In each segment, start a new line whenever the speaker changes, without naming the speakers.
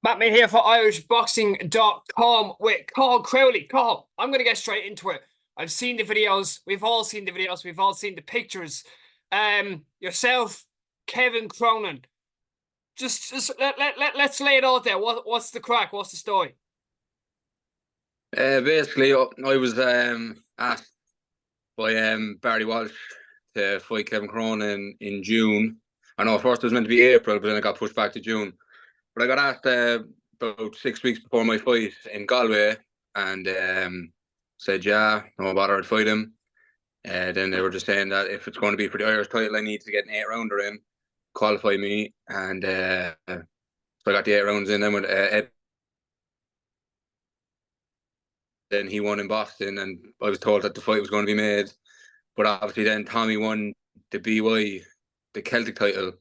Matt Main here for IrishBoxing.com with Cathal Crowley. Cathal, I'm going to get straight into it. I've seen the videos. We've all seen the videos. We've all seen the pictures. Yourself, Kevin Crinon. Just let's lay it out there. What's the crack? What's the story?
Basically, I was asked by Barry Walsh to fight Kevin Crinon in June. I know first it was meant to be April, but then it got pushed back to June. But I got asked about 6 weeks before my fight in Galway, and said, yeah, no bother, I'd fight him. Then they were just saying that if it's going to be for the Irish title, I need to get an 8-rounder in, qualify me, and so I got the 8 rounds in. Then with Ed, then he won in Boston, and I was told that the fight was going to be made. But obviously, then Tommy won the BY, the Celtic title,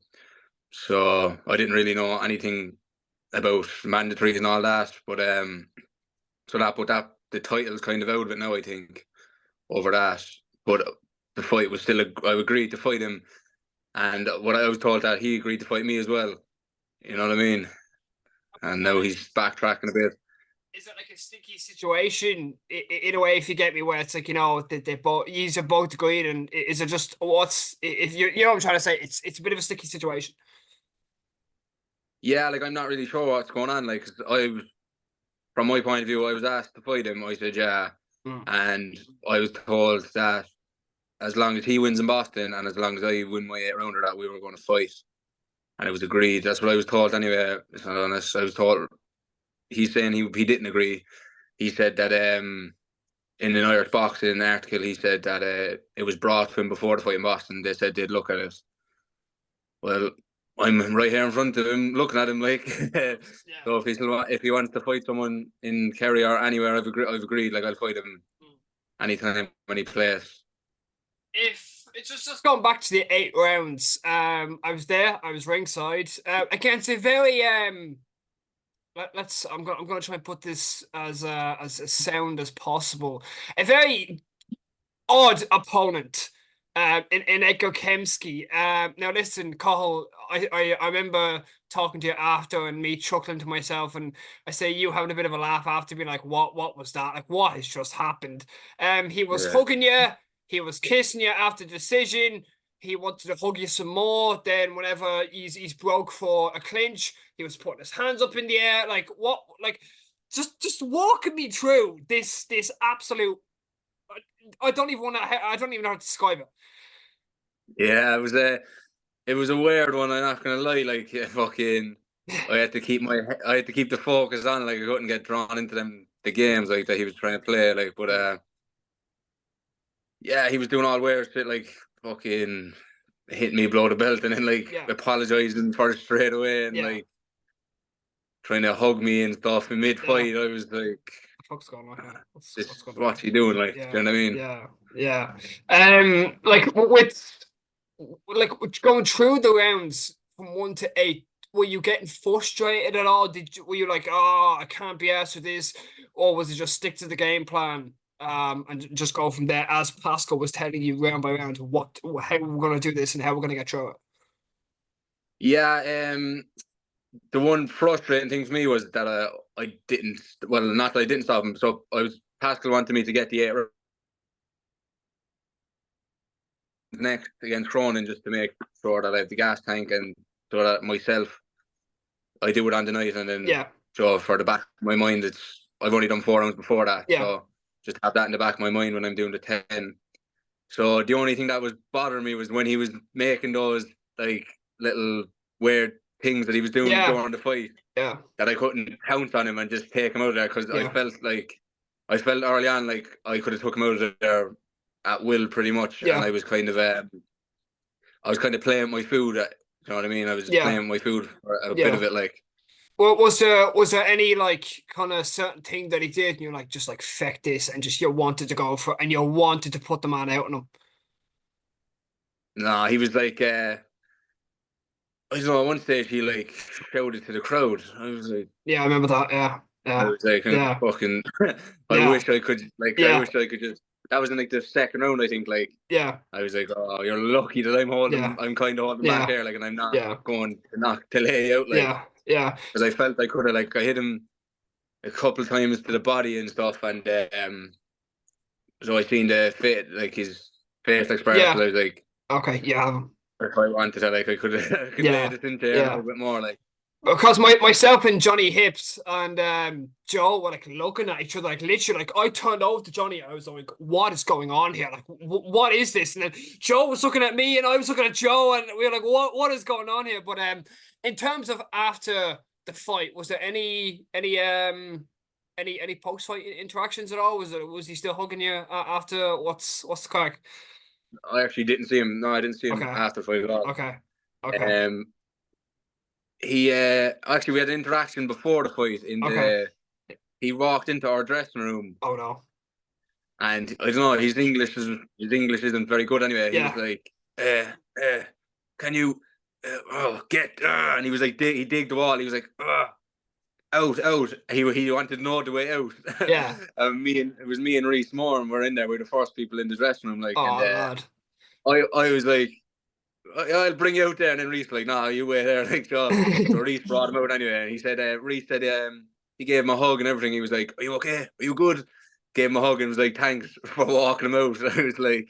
so I didn't really know anything about mandatories and all that. But the title's kind of out of it now, I think, over that. But the fight was still I agreed to fight him, and what I was told that he agreed to fight me as well. You know what I mean? And now he's backtracking a bit.
Is it like a sticky situation in a way, if you get me, where it's like, they both, you're both agreed, and is it just what's, if you know what I'm trying to say, it's a bit of a sticky situation.
Yeah, like I'm not really sure what's going on. Like from my point of view, I was asked to fight him. I said yeah, and I was told that as long as he wins in Boston and as long as I win my 8-rounder, that we were going to fight, and it was agreed. That's what I was told anyway. It's not honest. I was told. He's saying he didn't agree. He said that in an Irish Boxing article, he said that it was brought to him before the fight in Boston. They said they'd look at it. Well, I'm right here in front of him, looking at him like. So if he wants to fight someone in Kerry or anywhere, I've agreed. Like I'll fight him anytime, any place.
If it's just going back to the 8 rounds, I was there. I was ringside against a very I'm gonna try and put this as sound as possible. A very odd opponent, in Edgar Kemsky. Now listen, Cathal, I remember talking to you after and me chuckling to myself, and I say you having a bit of a laugh after, being like, what was that? Like, what has just happened? He was hugging you, he was kissing you after the decision. He wanted to hug you some more. Then whenever he's broke for a clinch, he was putting his hands up in the air. Like what? Like just walking me through this absolute. I don't even know how to describe it.
Yeah, it was a weird one. I'm not gonna lie. Like fucking, I had to keep the focus on. Like I couldn't get drawn into the games like that he was trying to play. Like, but yeah, he was doing all weird shit. Like fucking hit me below the belt and then apologizing for it straight away and like trying to hug me and stuff in mid fight. I was like,
what's going on here?
What's he doing? Like, do you know what I mean?
Yeah. Like with going through the rounds from 1 to 8, were you getting frustrated at all? Were you like, oh, I can't be asked for this, or was it just stick to the game plan? And just go from there, as Pascal was telling you round by round how we're going to do this and how we're going to get through it.
Yeah, the one frustrating thing for me was that I didn't. Well, not that I didn't stop him. So Pascal wanted me to get the 8 next against Cronin just to make sure that I have the gas tank and so that myself I do it on the night, and then so for the back of my mind, I've only done 4 rounds before that. So just have that in the back of my mind when I'm doing the 10. So the only thing that was bothering me was when he was making those like little weird things that he was doing during the fight.
Yeah.
That I couldn't pounce on him and just take him out of there, because I felt early on like I could have took him out of there at will pretty much. And I was kind of playing my food. You know what I mean? I was just playing my food for a bit of it, like.
Well, was there any like kind of certain thing that he did and you're like, just like feck this, and just you wanted to go for, and you wanted to put the man out on him?
No, he was like I don't know, at one stage he like shouted to the crowd. I was like,
yeah, I remember that. Yeah.
I was like, fucking I wish I could just. That was in like the second round, I think. Like, I was like, oh, you're lucky that I'm kind of holding back here, like, and I'm not going to lay you out, like.
Yeah.
because I felt I could have like I hit him a couple of times to the body and stuff, and so I seen the fit like his face expression.
Yeah.
I was like,
Okay. Yeah.
if I wanted to, like I could I could lay
Yeah.
this into there a
Yeah.
little bit more, like.
Because myself and Johnny Hips and Joe were like looking at each other, like literally, like I turned over to Johnny. I was like, "What is going on here? Like, what is this?" And then Joe was looking at me, and I was looking at Joe, and we were like, "What is going on here?" But in terms of after the fight, was there any post fight interactions at all? Was he still hugging you after? What's the crack?
I actually didn't see him. No, I didn't see him
Okay,
after the fight at all.
okay, okay,
Um, he actually we had an interaction before the fight in
okay.
the. He walked into our dressing room,
Oh no.
and I don't know. His English isn't very good anyway. He was
Yeah.
like, "Can you, get?" And he was like, he digged the wall. He was like, out, out. He wanted to know the way out.
Yeah.
It was me and Reese Moore, and we're in there. We're the first people in the dressing room, like, and
Oh lad.
I was like, I'll bring you out there, and then Reese like, "Nah, you wait there." Like, so Reese brought him out anyway. And he said, Reese said, he gave him a hug and everything. He was like, "Are you okay? Are you good?" Gave him a hug and was like, "Thanks for walking him out." I was like,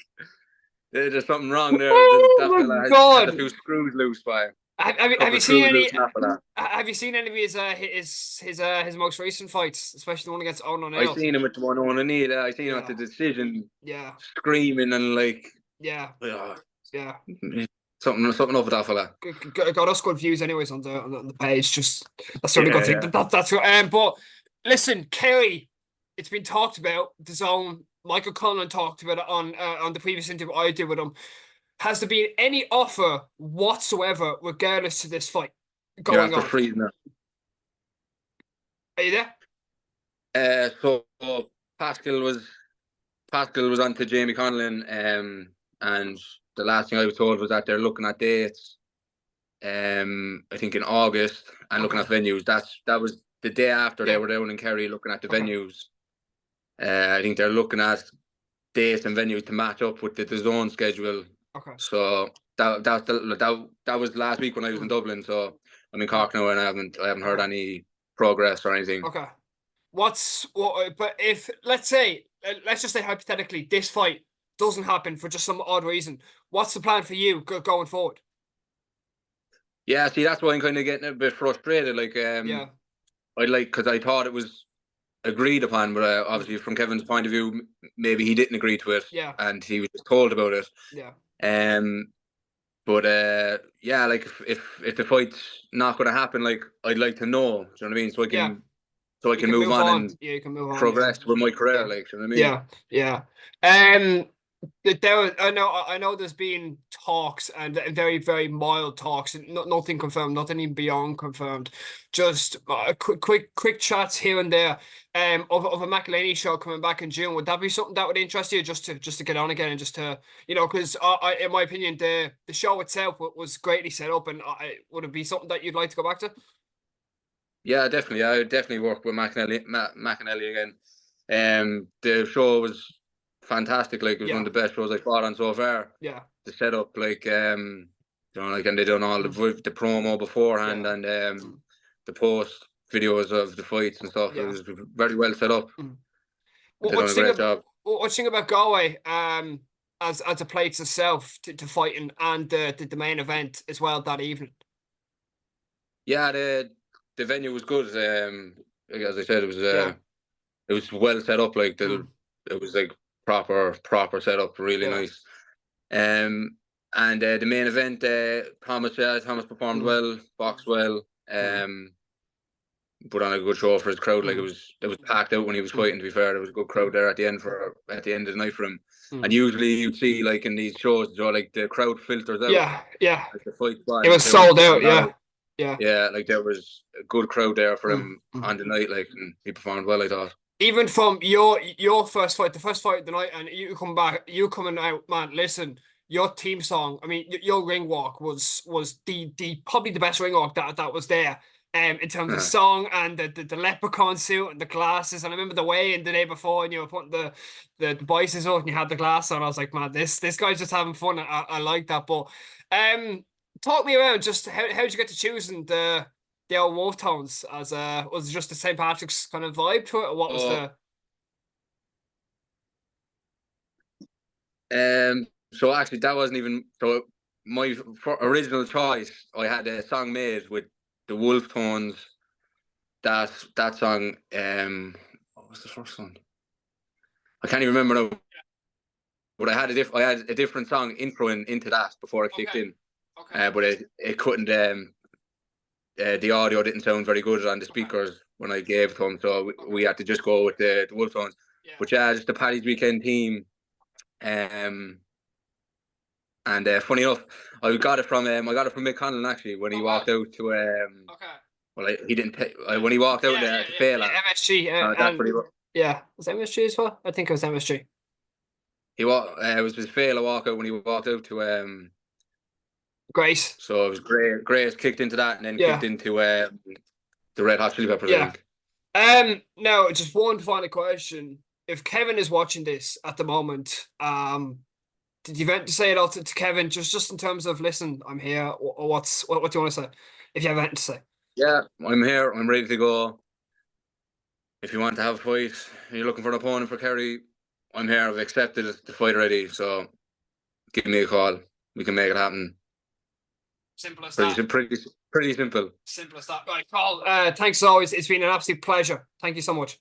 "There's something wrong there. That
Oh
fella
my
had a
God.
few screws loose by
Have,
a
have
couple
you
of
seen
screws
any?
loose enough for that."
Have you seen any of his most recent fights, especially the one against Owen
I
O'Neill?
seen him with the one on the knee. I seen him at
Yeah,
the decision,
yeah,
screaming and like,
yeah,
oh,
yeah.
something up with that fella.
Got us good views, anyways, on the page. Just that's the only good
Yeah,
thing.
yeah.
That's but listen, Kerry, it's been talked about. The zone. Michael Conlon talked about it on the previous interview I did with him. Has there been any offer whatsoever, regardless to this fight
You're
going
after
on?
freezing it.
Are you there?
So Pascal was Pascal was on to Jamie Conlon, and the last thing I was told was that they're looking at dates. I think in August and looking
Okay.
at venues. That was the day after they
Yeah.
were down in Kerry looking at the
Okay.
venues. I think they're looking at dates and venues to match up with the zone schedule.
Okay.
So that was last week when I was in Dublin. So I'm in Cork now, and I haven't heard
Okay.
any progress or anything.
Okay. But if let's just say hypothetically this fight doesn't happen for just some odd reason, what's the plan for you going forward?
Yeah, see, that's why I'm kind of getting a bit frustrated. Like,
Yeah.
I like because I thought it was agreed upon, but obviously from Kevin's point of view, maybe he didn't agree to it,
Yeah.
and he was just told about it.
Yeah.
Um, but yeah, like if the fight's not going to happen, like I'd like to know. Do you know what I mean?
Yeah.
So I
You
can
can
move
move
on
on.
and
Yeah, you can move on. Yeah.
progress with my career.
Yeah.
Like, do you know what I mean?
Yeah. Yeah. Um, I know there's been talks and very, very mild talks, and nothing confirmed, nothing even beyond confirmed. Just quick chats here and there. Of a McElhaney show coming back in June. Would that be something that would interest you, just to get on again and just to because in my opinion, the show itself was greatly set up, and would it be something that you'd like to go back to?
Yeah, definitely. I would definitely work with McAnally again. The show was fantastic. Like, it was one
Yeah.
of the best shows I fought on so far.
Yeah.
The setup, like, like, and they done all the promo beforehand
Yeah.
and the post videos of the fights and stuff. It
Yeah.
was very well set up.
Mm.
They
What
done
you
a
think
great
about
job.
what you think about Galway as a place itself to fighting and the main event as well that evening?
Yeah, the venue was good. Like, as I said,
Yeah.
it was well set up. Like,
Mm.
it was like proper setup, really
Yeah.
nice. And the main event, Thomas performed
Mm.
well, boxed well,
Mm.
put on a good show for his crowd. Like,
Mm.
it was packed out when he was
Mm.
fighting. To be fair, there was a good crowd there at the end of the night for him. And
Mm.
usually you'd see, like, in these shows, like the crowd filters out
Yeah. Yeah.
as the fight
It
on.
was
There was
sold
a
out.
lot of
Yeah. Yeah.
like there was a good crowd there for
Mm.
him
Mm.
on the night. Like, and he performed well, I thought.
Even from your first fight, the first fight of the night, and you coming out, man. Listen, your team song. I mean, your ring walk was the probably the best ring walk that was there. In terms of song and the leprechaun suit and the glasses, and I remember the weigh in the day before, and you were putting the biceps on, and you had the glass on. I was like, man, this guy's just having fun. I like that. But talk me around. Just how did you get to choosing the the old Wolf Tones? As was it just the St. Patrick's kind of vibe to it, or what was
So,
the?
so actually, that wasn't even so. My original choice, I had a song made with the Wolf Tones. That song. What was the first one? I can't even remember now. But I had a different song introing into that before I clicked
Okay.
in.
Okay.
But it couldn't. The audio didn't sound very good on the speakers when I gave it to them, so we had to just go with the Wolf Tones.
Yeah.
But yeah, just the Paddy's Weekend theme. And funny enough, I got it from Mick Conlon actually when he walked out to
Okay.
well, he didn't take when he walked out to Fela.
MSG,
That's what he
yeah, was it MSG as well? I think it was MSG.
it was his Fela walkout when he walked out to
Great.
so it was great. Grace kicked into that and then
Yeah.
kicked into the Red Hot Chili Peppers, I
Yeah.
think.
Now just one final question. If Kevin is watching this at the moment, did you want to say it all to Kevin, just in terms of, listen, I'm here, or what do you want to say? If you have anything to say.
Yeah, I'm here. I'm ready to go. If you want to have a fight, you're looking for an opponent for Kerry, I'm here. I've accepted the fight already. So give me a call. We can make it happen.
Simple as
Pretty,
that.
pretty simple.
Simple as that. Right, Carl, thanks as always. It's been an absolute pleasure. Thank you so much.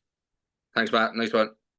Thanks, Matt. Nice one.